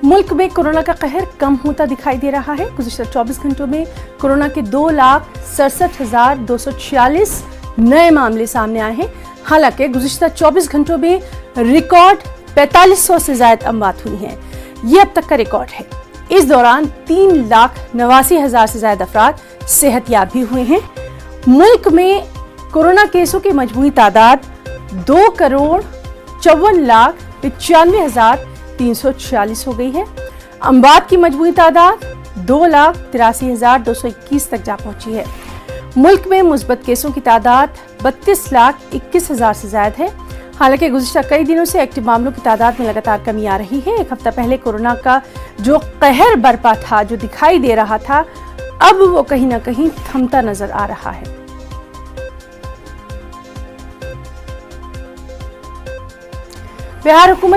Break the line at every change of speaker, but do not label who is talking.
मुल्क में कोरोना का कहर कम होता दिखाई दे रहा है। गुज़िश्ता 24 घंटों में कोरोना के 2,67,246 नए मामले सामने आए हैं। हालांकि गुज़िश्ता 24 घंटों में रिकॉर्ड 4500 से ज्यादा अमवात हुई हैं। ये अब तक का रिकॉर्ड है। इस दौरान 3,89,000 से ज्यादा अफराद सेहतयाब भी हुए हैं। मुल्क में कोरोना केसों की मजमूई तादाद 2,54,95,346 हो गई है। अमवात की मजमूई तादाद 2,83,221 तक जा पहुंची है। मुल्क में मुस्बत केसों की तादाद 32,21,000 से ज्यादा है। हालांकि गुज़िश्ता कई दिनों से एक्टिव मामलों की तादाद में लगातार कमी आ रही है। एक हफ्ता पहले कोरोना का जो कहर बरपा था, जो दिखाई दे रहा था, अब वो कहीं ना कहीं थमता नजर आ रहा है। बिहार हुकूमत